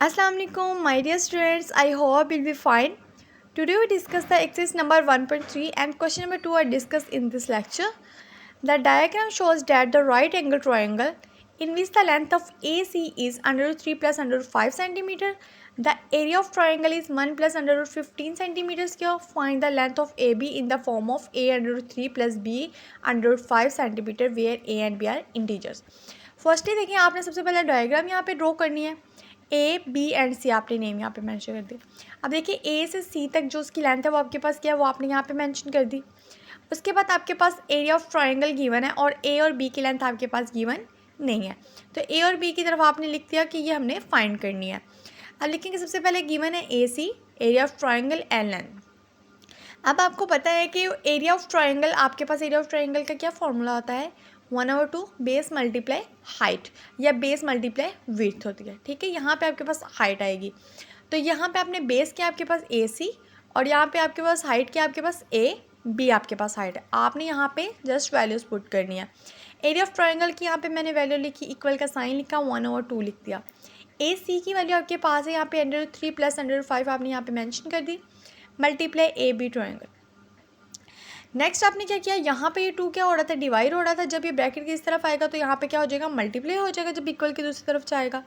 Assalamu alaikum, my dear students. I hope you'll be fine. Today we discuss the exercise number 1.3 and question number 2 are discussed in this lecture. The diagram shows that the right angle triangle in which the length of AC is under root 3 plus under root 5 centimeter. The area of triangle is 1 plus under root 15 centimeters square. Find the length of AB in the form of A under root 3 plus B under root 5 centimeter where A and B are integers. Firstly देखिए आपने सबसे पहले diagram यहाँ पे draw करनी है. A B and सी आपने name यहाँ पे मेंशन कर दिया. अब देखिए ए से सी तक जो उसकी लेंथ है वो आपके पास क्या है वो आपने यहाँ पे मेंशन कर दी. उसके बाद आपके पास एरिया ऑफ ट्रायंगल गिवन है और ए और बी की लेंथ आपके पास गिवन नहीं है. तो ए और बी की तरफ आपने लिख दिया कि ये हमने फाइंड करनी है. अब लिखेंगे सबसे पहले गिवन है A C area of triangle and length. अब आपको पता है कि एरिया ऑफ ट्रायंगल आपके पास एरिया ऑफ ट्रायंगल का क्या फॉर्मूला होता है 1/2 बेस मल्टीप्लाई हाइट या बेस मल्टीप्लाई विड्थ होती है. ठीक है, यहाँ पे आपके पास हाइट आएगी तो यहाँ पे आपने बेस क्या आपके पास ए सी और यहाँ पे आपके पास हाइट क्या आपके पास ए बी आपके पास हाइट है. आपने यहाँ पे जस्ट वैल्यूज़ पुट करनी है. एरिया ऑफ ट्रायंगल की यहाँ पे मैंने वैल्यू लिखी इक्वल का साइन लिखा 1/2 लिख दिया. ए सी की वैल्यू आपके पास है यहाँ पे √3 प्लस √5 आपने यहाँ पे मेंशन कर दी multiply A B triangle. Next आपने क्या किया यहाँ पे ये 2 क्या हो रहा था डिवाइड हो रहा था. जब ये ब्रैकेट की इस तरफ आएगा तो यहाँ पे क्या हो जाएगा मल्टीप्लाई हो जाएगा जब इक्वल की दूसरी तरफ जाएगा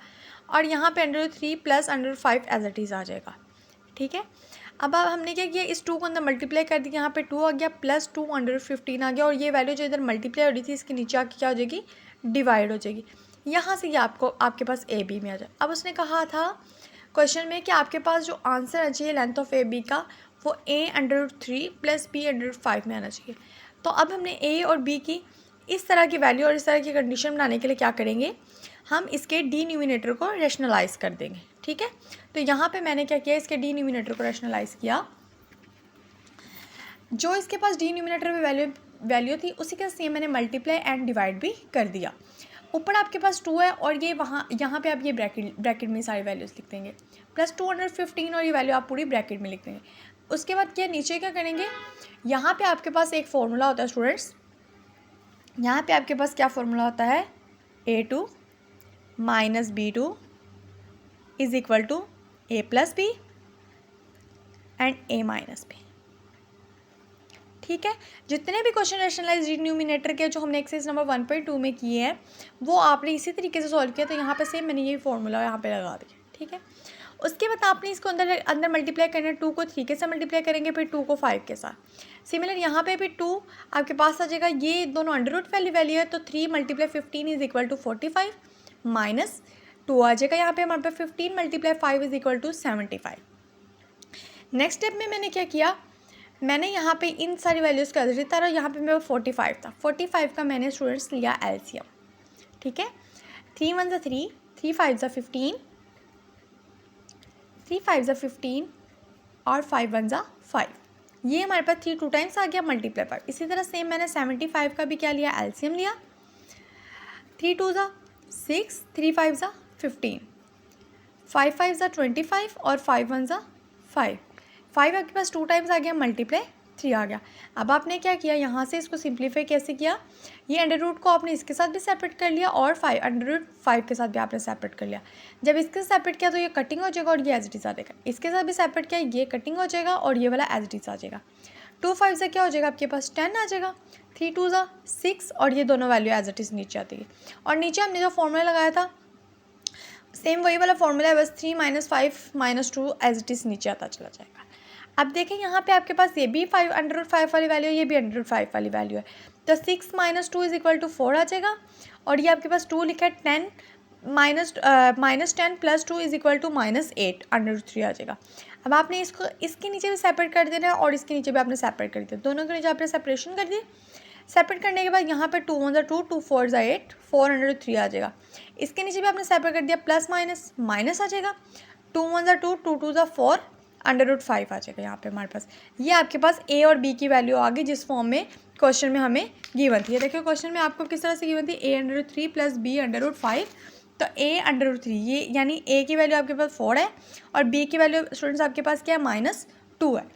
और यहाँ पे √3 प्लस √5 एज इट इज़ आ जाएगा. ठीक है, अब हमने क्या किया इस 2 को अंदर मल्टीप्लाई कर दिया. यहाँ पे 2 आ गया प्लस 2 √15 आ गया और ये वैल्यू जो इधर मल्टीप्लाई हो रही थी इसके नीचे आके क्या हो जाएगी डिवाइड हो जाएगी. यहाँ से ये आपके पास ए बी में आ जाए. अब उसने कहा था क्वेश्चन में कि आपके पास जो आंसर आना चाहिए लेंथ ऑफ ए बी का वो A√3 प्लस B/5 में आना चाहिए. तो अब हमने ए और बी की इस तरह की वैल्यू और इस तरह की कंडीशन बनाने के लिए क्या करेंगे हम इसके डिनोमिनेटर को रैशनलाइज कर देंगे. ठीक है, तो यहाँ पे मैंने क्या किया इसके डिनोमिनेटर को रैशनलाइज किया. जो इसके पास डिनोमिनेटर में वैल्यू थी उसी के सेम मैंने मल्टीप्लाई एंड डिवाइड भी कर दिया. ऊपर आपके पास 2 है और ये यहाँ पे आप ये ब्रैकेट में सारी वैल्यूज़ लिख देंगे प्लस 215 और ये वैल्यू आप पूरी ब्रैकेट में लिख देंगे. उसके बाद क्या नीचे क्या करेंगे यहाँ पे आपके पास एक फॉर्मूला होता है स्टूडेंट्स. यहाँ पे आपके पास क्या फॉर्मूला होता है A2 minus B2 is equal to A plus B and A minus B. ठीक है, जितने भी क्वेश्चन रैशनलाइज डिनोमिनेटर के जो हमने एक्सरसाइज नंबर 1.2 में किए हैं वो आपने इसी तरीके से सॉल्व किया. तो यहाँ पे सेम मैंने ये फॉर्मूला यहाँ पे लगा दिया. ठीक है, उसके बाद आपने इसको अंदर मल्टीप्लाई करना है. 2 को 3 के साथ मल्टीप्लाई करेंगे फिर 2 को 5 के साथ. सिमिलर यहाँ पे भी 2 आपके पास आ जाएगा. ये दोनों अंडर रूट वाली वैल्यू है तो 3 × 15 इज इक्वल टू 45 माइनस 2 आ जाएगा. यहाँ पे हमारे पास 15 × 5 is equal to 75. Next step में मैंने क्या किया मैंने यहाँ पे इन सारी वैल्यूज़ का एज था और यहाँ पे मेरा 45 था. 45 का मैंने स्टूडेंट्स लिया एलसीएम. ठीक है, 3 1 3 3 5 15 3 5 15 और 5 1 5. ये हमारे पास 3 2 टाइम्स आ गया मल्टीप्लाई 5. इसी तरह सेम मैंने 75 का भी क्या लिया एलसीएम लिया. 3 2 6 3 5 15 5 5 25 और 5 1 5. 5 आपके पास 2 टाइम्स आ गया मल्टीप्लाई 3 आ गया. अब आपने क्या किया यहाँ से इसको सिंप्लीफाई कैसे किया ये अंडर रूट को आपने इसके साथ भी सेपरेट कर लिया और 5 √5 के साथ भी आपने सेपरेट कर लिया. जब इसके साथ सेपरेट किया तो ये कटिंग हो जाएगा और ये एज इट इज़ आ जाएगा. इसके साथ भी सेपरेट किया ये कटिंग हो जाएगा और ये वाला एज इट इज़ आ जाएगा. 2 5 से क्या हो जाएगा आपके पास 10 आ जाएगा. 3 2 6 और ये दोनों वैल्यू एज इट इज़ नीचे आती है. और नीचे हमने जो फॉर्मूला लगाया था सेम वही वाला फॉर्मूला है बस 3 - 5 - 2 एज इट इज़ नीचे आता चला जाएगा. अब देखें यहाँ पे आपके पास ये भी 5 √5 वाली वैल्यू है ये भी √5 वाली वैल्यू है. तो 6 - 2 इज इक्वल टू 4 आ जाएगा और ये आपके पास 2 लिखा है 10 -10 प्लस 2 इज इक्वल टू -8 √3 आ जाएगा. अब आपने इसको इसके नीचे भी सेपरेट कर देना है और इसके नीचे भी आपने सेपरेट कर दिया. दोनों के नीचे आपने सेपरेशन कर दी. सेपरेट करने के बाद यहाँ पे 2 1 2 2 4 8 403 आ जाएगा. इसके नीचे भी आपने सेपरेट कर दिया प्लस माइनस आ जाएगा. 2 1 2 2 2 4 √5 आ जाएगा. यहाँ पे हमारे पास ये आपके पास ए और बी की वैल्यू आ गई जिस फॉर्म में क्वेश्चन में हमें गिवन थी. देखिए क्वेश्चन में आपको किस तरह से गिवन थी A√3 प्लस B/5. तो A√3 ये यानी ए की वैल्यू आपके पास 4 है और बी की वैल्यू स्टूडेंट्स आपके पास क्या है -2 है.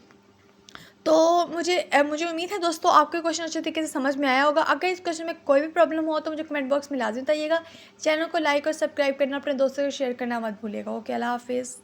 तो मुझे उम्मीद है दोस्तों आपके क्वेश्चन अच्छे तरीके से समझ में आया होगा। अगर इस क्वेश्चन में कोई भी प्रॉब्लम हो तो मुझे कमेंट बॉक्स में लाज़िम बताइएगा। चैनल को लाइक और सब्सक्राइब करना, अपने दोस्तों को शेयर करना मत भूलिएगा। ओके, अल्लाह हाफ़िज़।